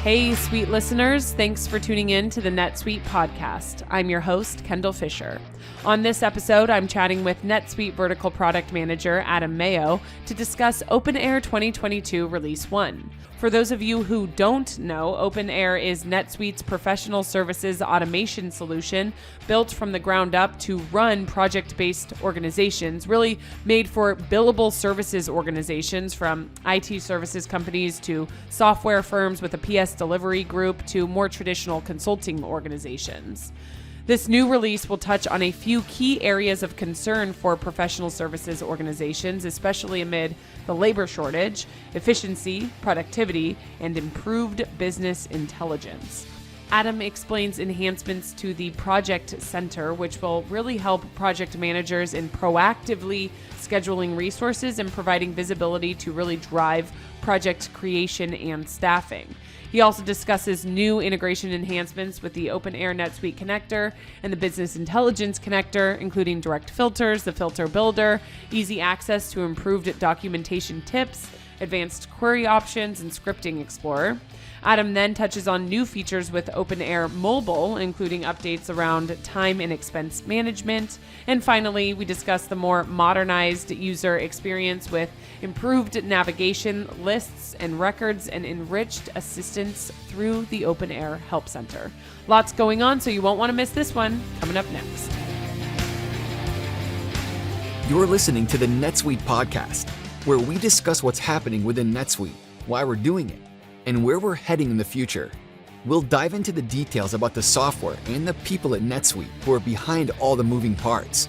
Hey, sweet listeners. Thanks for tuning in to the NetSuite podcast. I'm your host, Kendall Fisher. On this episode, I'm chatting with NetSuite Vertical Product Manager, Adam Mayo, to discuss OpenAir 2022 Release 1. For those of you who don't know, OpenAir is NetSuite's professional services automation solution built from the ground up to run project-based organizations, really made for billable services organizations from IT services companies to software firms with a PS delivery group to more traditional consulting organizations. This new release will touch on a few key areas of concern for professional services organizations, especially amid the labor shortage, efficiency, productivity, and improved business intelligence. Adam explains enhancements to the Project Center, which will really help project managers in proactively scheduling resources and providing visibility to really drive project creation and staffing. He also discusses new integration enhancements with the OpenAir NetSuite connector and the Business Intelligence connector, including direct filters, the filter builder, easy access to improved documentation tips, advanced query options, and scripting explorer. Adam then touches on new features with OpenAir Mobile, including updates around time and expense management. And finally, we discuss the more modernized user experience with improved navigation, lists and records, and enriched assistance through the OpenAir Help Center. Lots going on, so you won't want to miss this one. Coming up next. You're listening to the NetSuite podcast, where we discuss what's happening within NetSuite, why we're doing it, and where we're heading in the future. We'll dive into the details about the software and the people at NetSuite who are behind all the moving parts.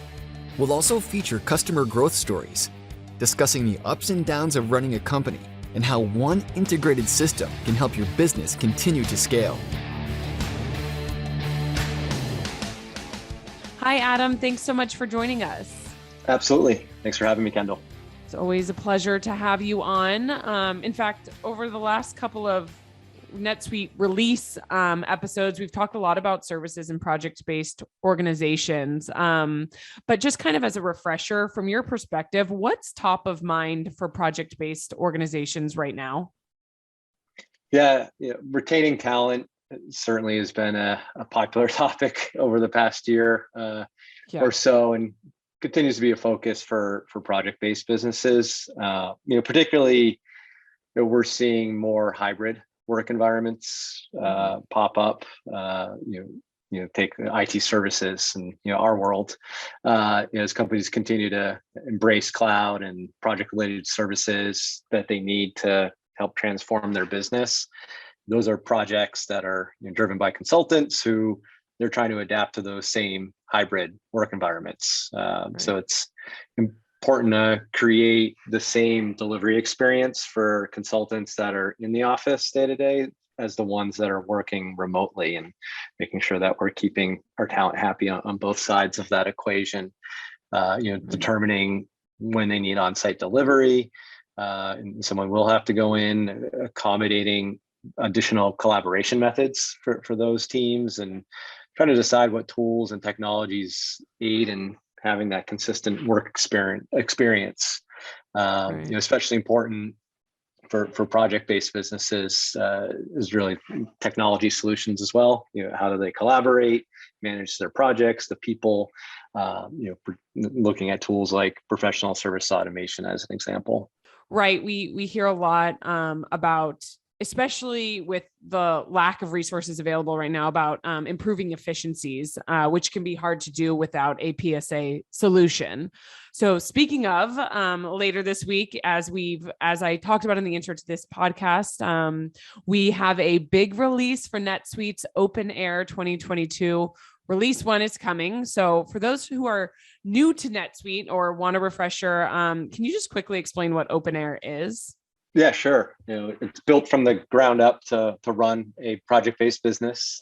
We'll also feature customer growth stories, discussing the ups and downs of running a company and how one integrated system can help your business continue to scale. Hi, Adam. Thanks so much for joining us. Absolutely. Thanks for having me, Kendall. It's always a pleasure to have you on. In fact, over the last couple of NetSuite release episodes, we've talked a lot about services and project-based organizations. But just kind of as a refresher, from your perspective, what's top of mind for project-based organizations right now? Yeah, retaining talent certainly has been a popular topic over the past year or so, and continues to be a focus for project-based businesses. Particularly, we're seeing more hybrid work environments pop up. Take IT services and our world. As companies continue to embrace cloud and project-related services that they need to help transform their business. Those are projects that are driven by consultants who they're trying to adapt to those same hybrid work environments. So it's important to create the same delivery experience for consultants that are in the office day to day as the ones that are working remotely, and making sure that we're keeping our talent happy on both sides of that equation. Determining when they need on-site delivery, and someone will have to go in, accommodating additional collaboration methods for those teams, and trying to decide what tools and technologies aid in having that consistent work experience. Especially important for project-based businesses is really technology solutions as well. How do they collaborate, manage their projects, the people, looking at tools like professional service automation as an example. Right. We hear a lot about, especially with the lack of resources available right now, about improving efficiencies, which can be hard to do without a PSA solution. So speaking of, later this week, as I talked about in the intro to this podcast, we have a big release for NetSuite's OpenAir 2022. Release 1 is coming. So for those who are new to NetSuite or want a refresher, can you just quickly explain what OpenAir is? Yeah, sure. It's built from the ground up to run a project-based business.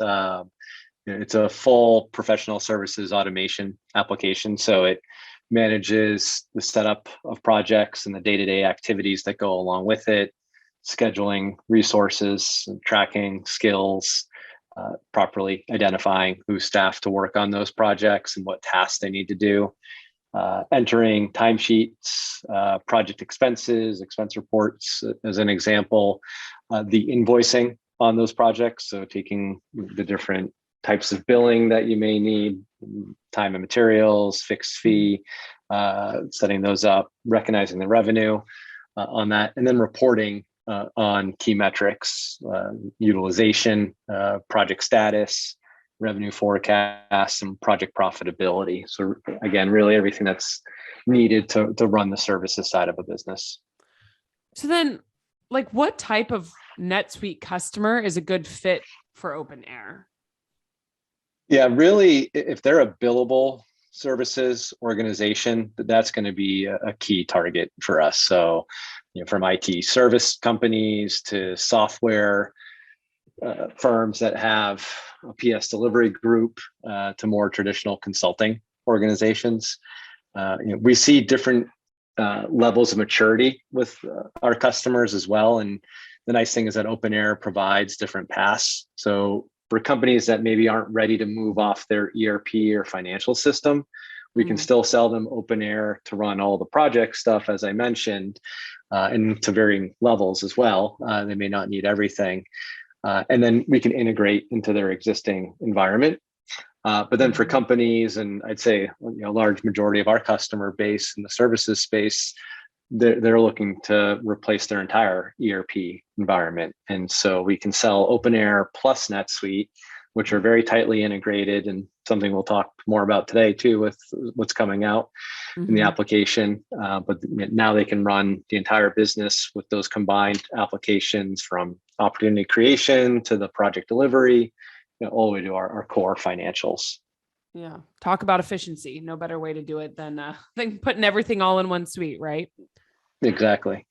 It's a full professional services automation application. So it manages the setup of projects and the day-to-day activities that go along with it, scheduling resources, tracking skills, properly identifying who's staffed to work on those projects and what tasks they need to do. Entering timesheets, project expenses, expense reports, as an example, the invoicing on those projects. So taking the different types of billing that you may need, time and materials, fixed fee, setting those up, recognizing the revenue on that, and then reporting on key metrics, utilization, project status, revenue forecasts, and project profitability. So again, really everything that's needed to run the services side of a business. So then, like, what type of NetSuite customer is a good fit for OpenAir? Yeah, really, if they're a billable services organization, that's going to be a key target for us. So, from IT service companies to software firms that have a PS delivery group to more traditional consulting organizations. We see different levels of maturity with our customers as well. And the nice thing is that OpenAir provides different paths. So for companies that maybe aren't ready to move off their ERP or financial system, we can still sell them OpenAir to run all the project stuff, as I mentioned, and to varying levels as well. They may not need everything. And then we can integrate into their existing environment. But then for companies, and I'd say a large majority of our customer base in the services space, they're looking to replace their entire ERP environment. And so we can sell OpenAir plus NetSuite, which are very tightly integrated, and something we'll talk more about today too with what's coming out in the application. But now they can run the entire business with those combined applications, from opportunity creation to the project delivery, all the way to our core financials. Yeah. Talk about efficiency. No better way to do it than putting everything all in one suite, right? Exactly.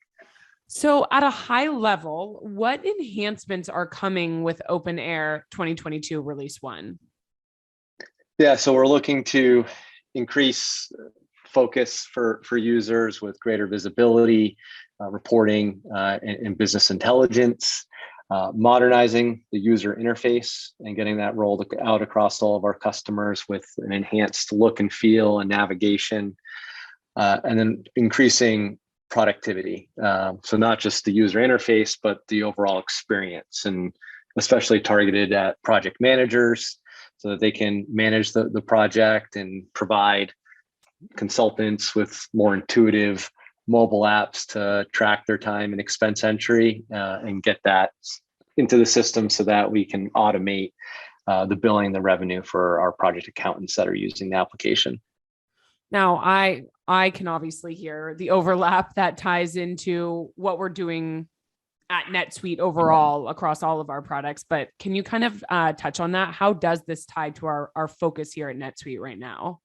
So at a high level, what enhancements are coming with OpenAir 2022 Release 1? Yeah, so we're looking to increase focus for users with greater visibility, reporting, and business intelligence, modernizing the user interface and getting that rolled out across all of our customers with an enhanced look and feel and navigation, and then increasing productivity. So not just the user interface, but the overall experience, and especially targeted at project managers so that they can manage the project and provide consultants with more intuitive mobile apps to track their time and expense entry, and get that into the system so that we can automate the billing, the revenue for our project accountants that are using the application. Now, I can obviously hear the overlap that ties into what we're doing at NetSuite overall across all of our products, but can you kind of touch on that? How does this tie to our focus here at NetSuite right now?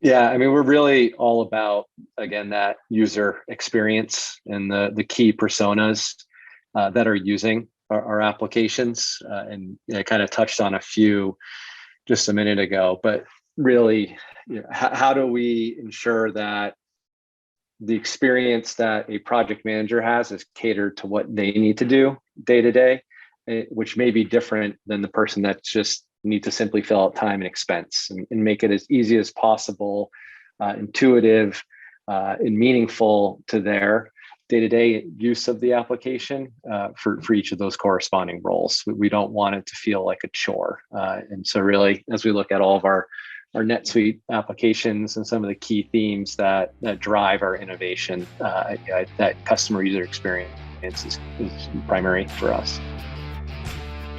Yeah, I mean, we're really all about, again, that user experience and the key personas that are using our applications. And I kind of touched on a few just a minute ago, but really, how do we ensure that the experience that a project manager has is catered to what they need to do day to day, which may be different than the person that just need to simply fill out time and expense, and make it as easy as possible, intuitive, and meaningful to their day-to-day use of the application for each of those corresponding roles. We don't want it to feel like a chore. And so really, as we look at all of our NetSuite applications and some of the key themes that drive our innovation, that customer user experience is primary for us.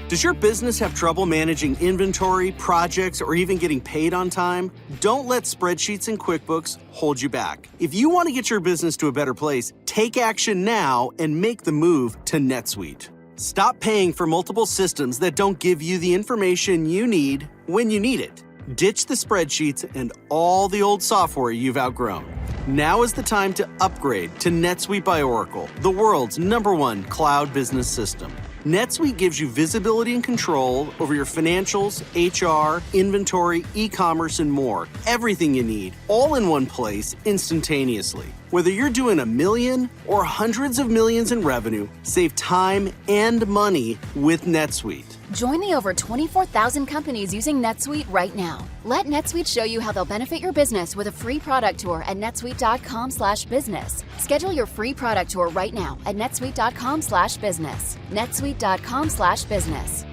Does your business have trouble managing inventory, projects, or even getting paid on time? Don't let spreadsheets and QuickBooks hold you back. If you want to get your business to a better place, take action now and make the move to NetSuite. Stop paying for multiple systems that don't give you the information you need when you need it. Ditch the spreadsheets and all the old software you've outgrown. Now is the time to upgrade to NetSuite by Oracle, the world's #1 cloud business system. NetSuite gives you visibility and control over your financials, HR, inventory, e-commerce, and more. Everything you need, all in one place, instantaneously. Whether you're doing $1 million or hundreds of millions in revenue, save time and money with NetSuite. Join the over 24,000 companies using NetSuite right now. Let NetSuite show you how they'll benefit your business with a free product tour at netsuite.com/business. Schedule your free product tour right now at netsuite.com/business. netsuite.com/business.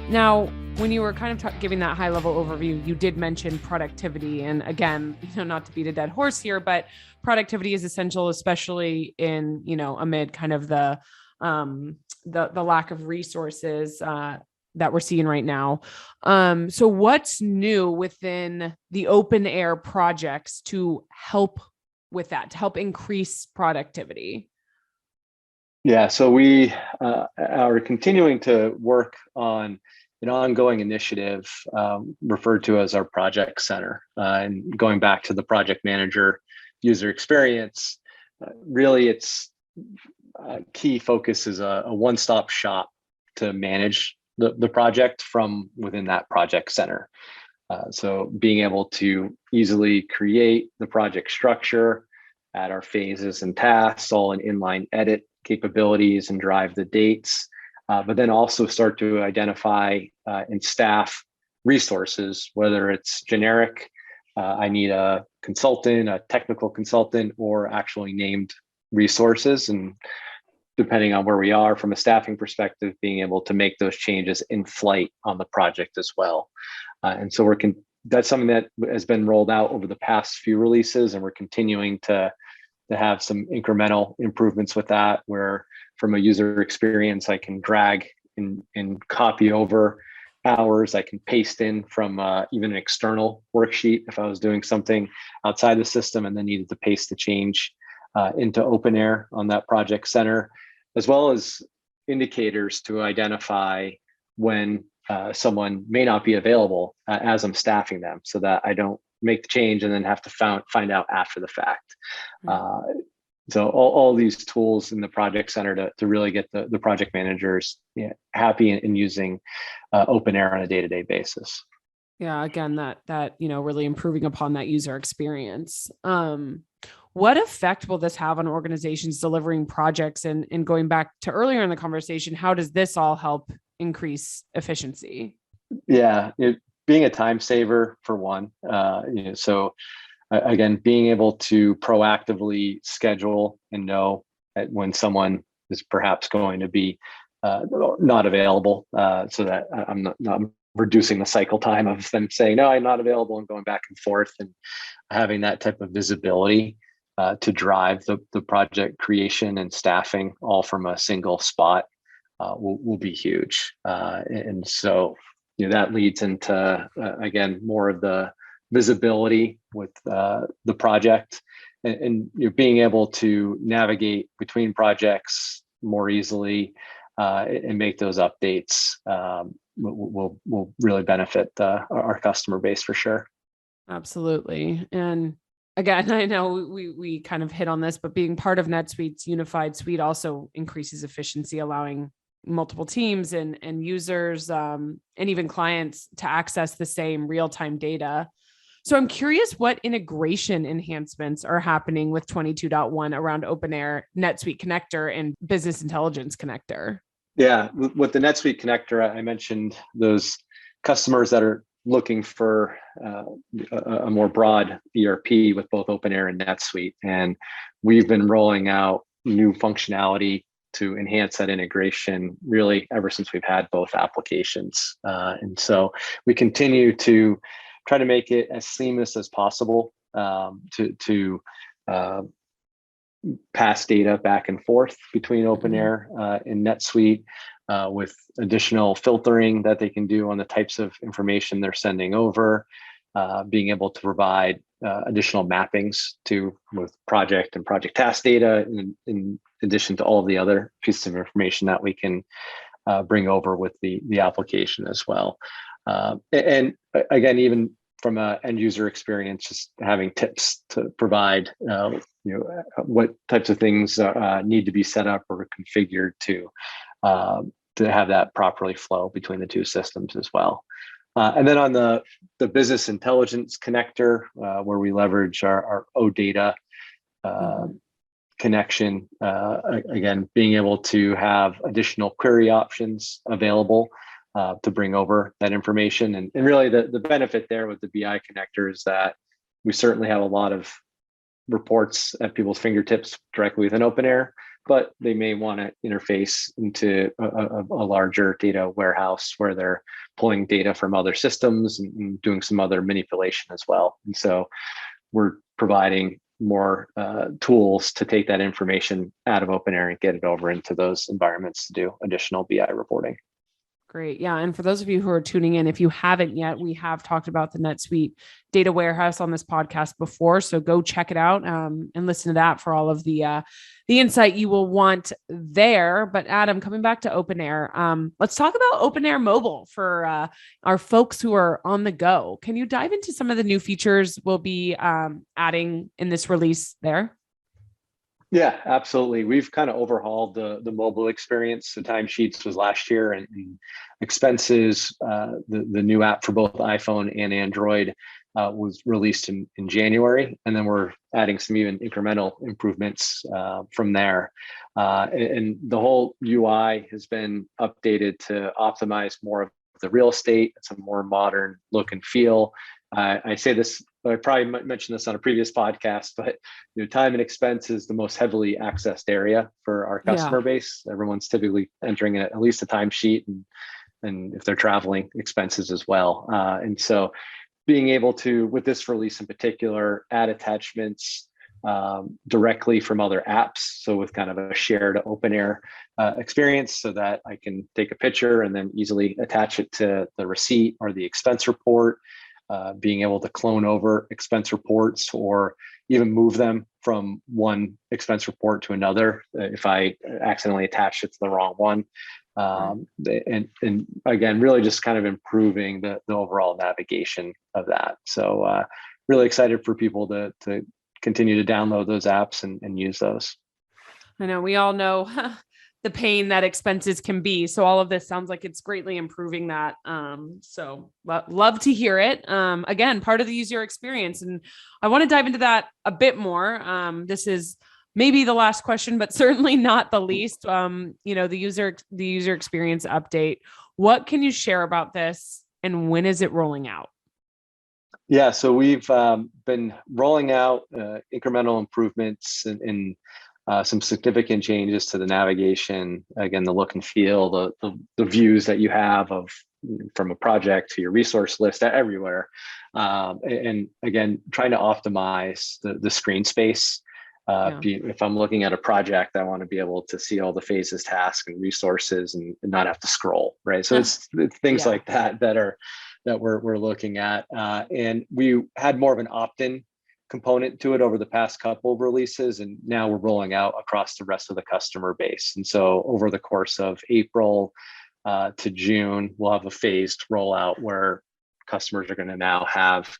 Now, when you were kind of giving that high-level overview, you did mention productivity. And again, not to beat a dead horse here, but productivity is essential, especially in, amid kind of the lack of resources that we're seeing right now. So what's new within the OpenAir projects to help with that, to help increase productivity? Yeah, so we are continuing to work on an ongoing initiative referred to as our project center. And going back to the project manager user experience, really its key focus is a one-stop shop to manage the project from within that project center. So being able to easily create the project structure, add our phases and tasks, all in inline edit capabilities and drive the dates, but then also start to identify and staff resources, whether it's generic, I need a consultant, a technical consultant, or actually named resources. And depending on where we are from a staffing perspective, being able to make those changes in flight on the project as well. And so that's something that has been rolled out over the past few releases, and we're continuing to have some incremental improvements with that, where from a user experience, I can drag and copy over hours. I can paste in from even an external worksheet if I was doing something outside the system and then needed to paste the change into OpenAir on that project center, as well as indicators to identify when someone may not be available as I'm staffing them, so that I don't make the change and then have to find out after the fact. So all these tools in the project center to really get the project managers happy in using OpenAir on a day-to-day basis. Yeah, again, that really improving upon that user experience. What effect will this have on organizations delivering projects? And going back to earlier in the conversation, how does this all help increase efficiency? Yeah, being a time saver for one. So again, being able to proactively schedule and know when someone is perhaps going to be not available, so that I'm not reducing the cycle time of them saying, no, I'm not available, and going back and forth, and having that type of visibility to drive the project creation and staffing all from a single spot will be huge. And so that leads into, again, more of the visibility with the project, and being able to navigate between projects more easily and make those updates will really benefit our customer base for sure. Absolutely. And again, I know we kind of hit on this, but being part of NetSuite's unified suite also increases efficiency, allowing multiple teams and users and even clients to access the same real-time data. So I'm curious what integration enhancements are happening with 22.1 around OpenAir, NetSuite Connector, and Business Intelligence Connector. Yeah, with the NetSuite Connector, I mentioned those customers that are looking for a more broad ERP with both OpenAir and NetSuite. And we've been rolling out new functionality to enhance that integration really ever since we've had both applications. And so we continue to try to make it as seamless as possible to pass data back and forth between OpenAir and NetSuite, with additional filtering that they can do on the types of information they're sending over, being able to provide additional mappings with project and project task data, in addition to all of the other pieces of information that we can bring over with the application as well. And again, even from an end user experience, just having tips to provide, what types of things need to be set up or configured to have that properly flow between the two systems as well. And then on the business intelligence connector, where we leverage our OData connection, again, being able to have additional query options available to bring over that information. And really the benefit there with the BI connector is that we certainly have a lot of reports at people's fingertips directly within OpenAir, but they may want to interface into a larger data warehouse where they're pulling data from other systems and doing some other manipulation as well. And so we're providing more tools to take that information out of OpenAir and get it over into those environments to do additional BI reporting. Great. Yeah. And for those of you who are tuning in, if you haven't yet, we have talked about the NetSuite data warehouse on this podcast before. So go check it out and listen to that for all of the insight you will want there. But Adam, coming back to OpenAir, let's talk about OpenAir Mobile for our folks who are on the go. Can you dive into some of the new features we'll be adding in this release there? Yeah, absolutely. We've kind of overhauled the mobile experience. The timesheets was last year, and expenses, the new app for both iPhone and Android was released in January. And then we're adding some even incremental improvements from there. And the whole UI has been updated to optimize more of the real estate. It's a more modern look and feel. I say this, I probably mentioned this on a previous podcast, but time and expense is the most heavily accessed area for our customer base. Everyone's typically entering at least a timesheet, and if they're traveling, expenses as well. And so being able to, with this release in particular, add attachments directly from other apps. So with kind of a shared OpenAir experience, so that I can take a picture and then easily attach it to the receipt or the expense report. Being able to clone over expense reports or even move them from one expense report to another if I accidentally attached it to the wrong one. And again, really just kind of improving the overall navigation of that. So really excited for people to continue to download those apps and use those. I know we all know the pain that expenses can be. So all of this sounds like it's greatly improving that. So love to hear it. Again, part of the user experience. And I want to dive into that a bit more. This is maybe the last question, but certainly not the least. The user experience update. What can you share about this and when is it rolling out? Yeah, so we've been rolling out incremental improvements in some significant changes to the navigation, again, the look and feel, the views that you have from a project to your resource list everywhere. And again, trying to optimize the screen space. If I'm looking at a project, I want to be able to see all the phases, tasks, and resources and not have to scroll, right? So it's things like that we're looking at. And we had more of an opt-in component to it over the past couple of releases, and now we're rolling out across the rest of the customer base. And so over the course of April to June, we'll have a phased rollout where customers are going to now have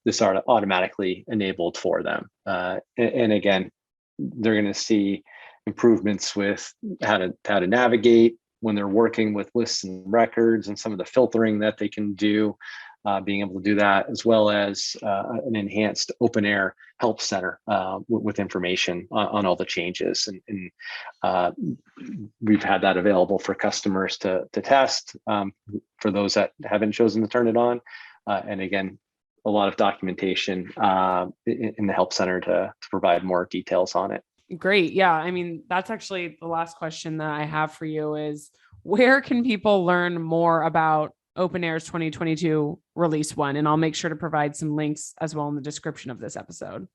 this automatically enabled for them. And again, they're going to see improvements with how to navigate when they're working with lists and records and some of the filtering that they can do. Being able to do that, as well as an enhanced OpenAir Help Center with information on all the changes. And we've had that available for customers to test for those that haven't chosen to turn it on. And again, a lot of documentation in the Help Center to provide more details on it. Great. Yeah. I mean, that's actually the last question that I have for you is where can people learn more about OpenAir's 2022 release one? And I'll make sure to provide some links as well in the description of this episode.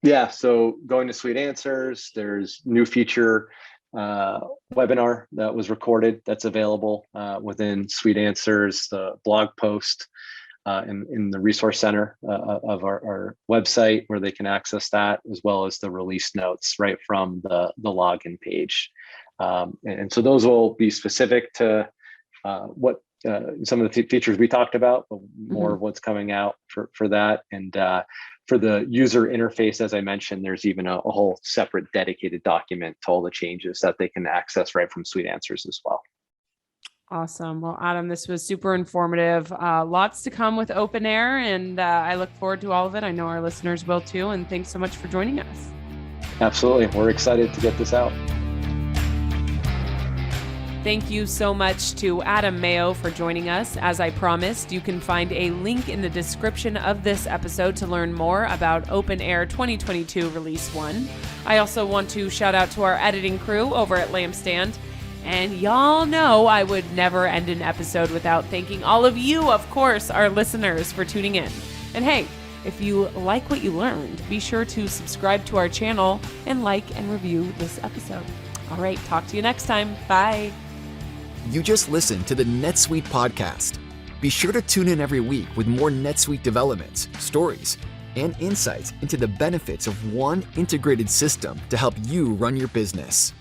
Yeah, so going to Suite Answers, there's new feature webinar that was recorded that's available within Suite Answers, the blog post in the resource center of our website where they can access that, as well as the release notes right from the login page. And so those will be specific to what some of the features we talked about, but more of what's coming out for that. And for the user interface, as I mentioned, there's even a whole separate dedicated document to all the changes that they can access right from Suite Answers as well. Awesome. Well, Adam, this was super informative. Lots to come with OpenAir, and I look forward to all of it. I know our listeners will too. And thanks so much for joining us. Absolutely. We're excited to get this out. Thank you so much to Adam Mayo for joining us. As I promised, you can find a link in the description of this episode to learn more about OpenAir 2022 Release 1. I also want to shout out to our editing crew over at Lampstand. And y'all know I would never end an episode without thanking all of you, of course, our listeners, for tuning in. And hey, if you like what you learned, be sure to subscribe to our channel and like and review this episode. All right, talk to you next time. Bye. You just listened to the NetSuite podcast. Be sure to tune in every week with more NetSuite developments, stories, and insights into the benefits of one integrated system to help you run your business.